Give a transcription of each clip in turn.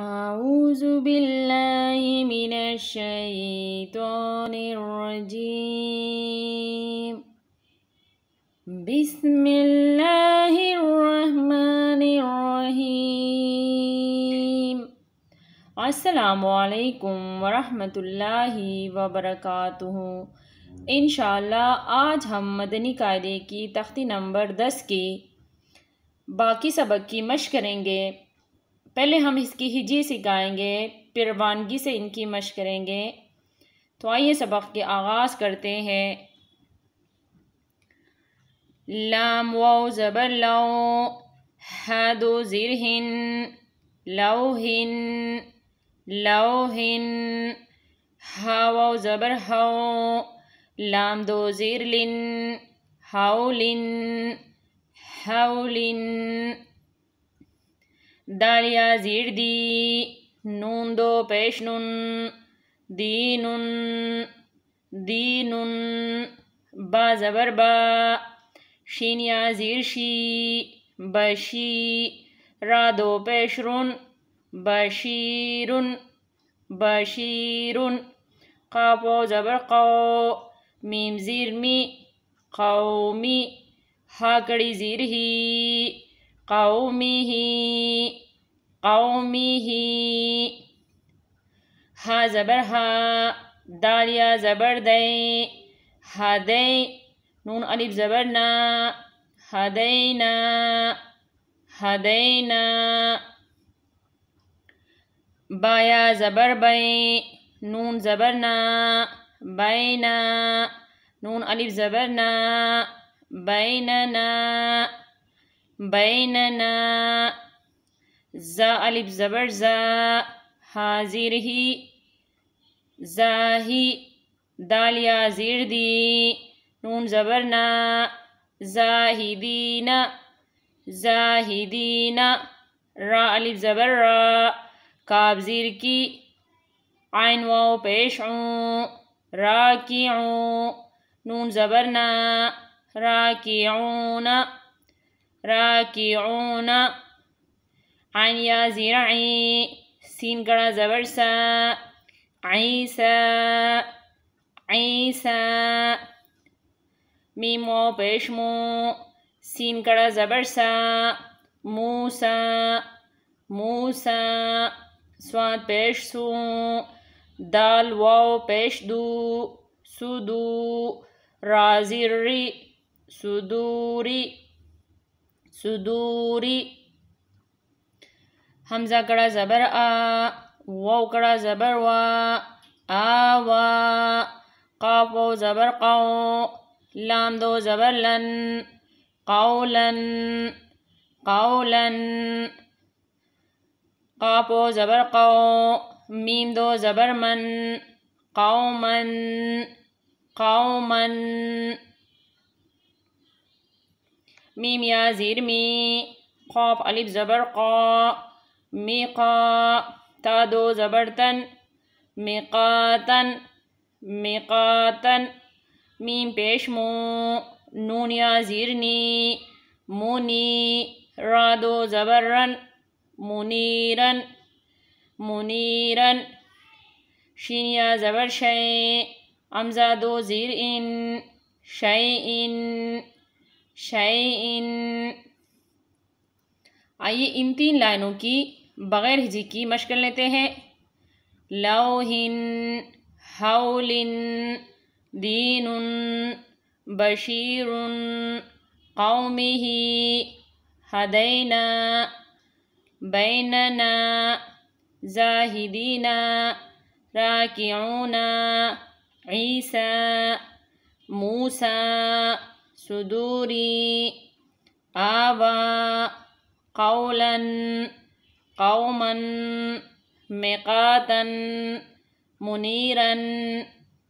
اعوذ باللہ من الشیطان الرجیم بسم اللہ الرحمن الرحیم۔ السلام علیکم ورحمۃ اللہ وبرکاتہ۔ انشاءاللہ آج ہم مدنی قاعدے کی تختی نمبر 10 کی باقی سبق کی مشق کریں گے۔ پہلے ہم اس کی ہجی سکھائیں گے، پھر روانگی سے ان کی مشق کریں گے۔ تو آئیے سبق کے آغاز کرتے ہیں۔ لام واو زبر لو، ہ دو زیر ہن، لوہن لوہن، ہ واو زبر ہو، لام دو زیر لن، ہولن ہولن، دال یا زیر دی، نون دو پیش نون، دینن دینن، با زبر با، شین یا زیر شی، بشی، را دو پیش رن، بشیرن بشیرن، قاف و زبر قو، میم زیر می، قومی، ہا کڑی زیر ہی، قومی ہی قومی ہی، ہا زبر ہا، دال یا زبر دیں، ہدیں، نون الف زبر نا، ہدینا ہدینا، با یا زبر بیں، نون زبر نا، بینا، نون الف زبر نا، بیننا بیننا، زا الف زبر زا، ہا زیر ہی، زاہی، دال یا زیر دی، نون زبر نا، زاہدین زاہدین، را الف زبر را، کاف زیر کی، عین واو پیش عون، راکعون، نون زبر نا، راکعون راکعون، عین یا زیر عین، سین کڑا زبر سا، عیسا عیسا، میم واو پیش مو، سین کڑا زبر سا، موسا موسا، صاد پیش سو، دال واو پیش دو، سدو، را زیر ری، صدوری صدوری، حمزہ کڑا زبر آ، واو کڑا زبر وا، آوا، قاف واو زبر قو، لام دو زبر لن، قولن قولن، قاف واو زبر قو، میم دو زبر من، قومن قومن، میم یا زیر می، قاف الف زبر قا، میقا، تا دو زبر تن، میقاتن میقاتن، میم پیش مو، نون یا زیر نی، مونی، را دو زبر رن، منیرن منیرن، شین یا زبر شین، حمزہ دو زیر ان، شیئن شیئن۔ آئیے ان 3 لائنوں کی بغیر ہجی کی مشق کر لیتے ہیں۔ لوہن ہولن دینن بشیرن قومہ ہدینا بیننا زاہدین راکعون عیسیٰ موسیٰ صدوری آوا قولا قوما میقاتا منیرا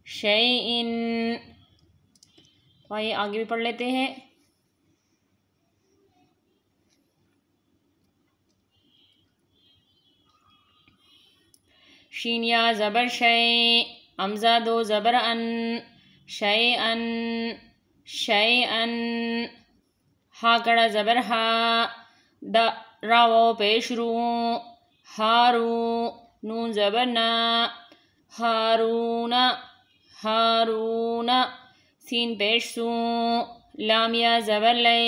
شیئن۔ تو آئیے آگے بھی پڑھ لیتے ہیں۔ شین یا زبر شے، حمزہ دو زبر ان، شیئن شیئن، ہا کڑا زبر ہا، را واو پیش رو، ہارو نون زبر نا، ہارون ہارون، سین پیش سو، لام یا زبر لے،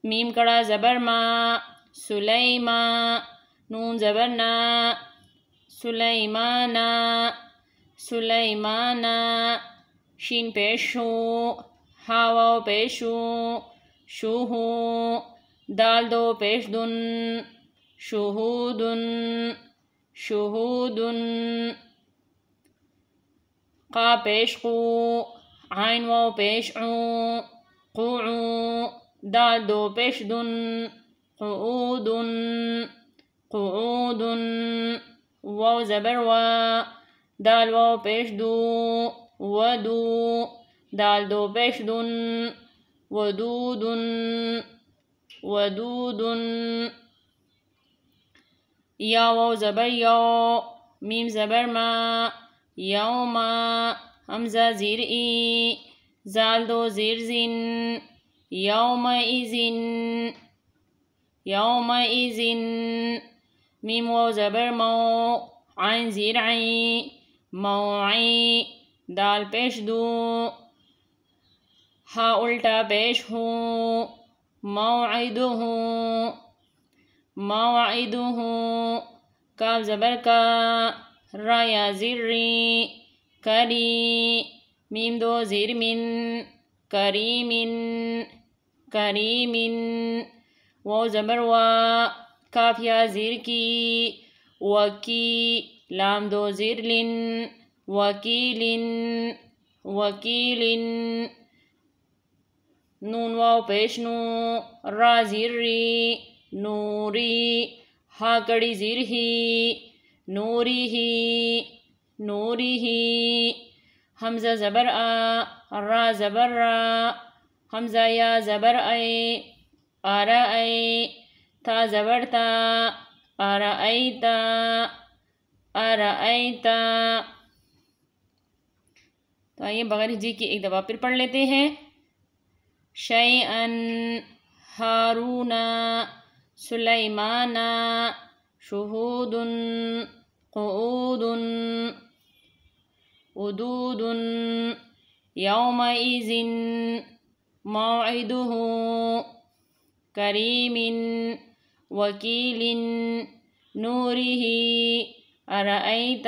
میم کڑا زبر ما، سلیما نون زبر نا، سلیمانا سلیمانا، شین پیش شو، ہا واو پیش شو، شوہو، دال دو پیش دن، شہودن شہودن، قا پیش قو، عین واو پیش عو، قوعو، دال دو پیش دن، قعودن قعودن، واو زبر وا، دال واو پیش دو، ودو، دال دو پیش دن، ودودن ودودن، یا واو زبر یو، میم زبر ما، یوما، حمزہ زیر ای، زال دو زیر زن، یومئذن یومئذن، میم واو زبر مو، عین زیر عین، موعی، دال پیش دو، ہا الٹا پیش ہو، موعدہ موعدہ، کاف زبر کا، را یا زیر ری، کری، میم دو زیر من، کریمن کریمن، واو زبر وا، کاف یا زیر کی، وکی، لام دو زیر لن، وکیلن وکیلن، نون واو پیش نو، را زیر ری، نوری، ہا کڑی زیر ہی، نوری ہی نوری ہی، حمزہ زبر آ، را زبر را، حمزہ یا زبر اے، ارائے، تا زبر تا، ارائیتا ارائیتا۔ تو آئیے بغیر ہجے کی ایک دفعہ پھر پڑھ لیتے ہیں۔ شیئن، ہارون، سلیمان، شہود، قعود، ودود، یومئذ، موعدہ، کریم، وکیل، نورہ، ارأیت،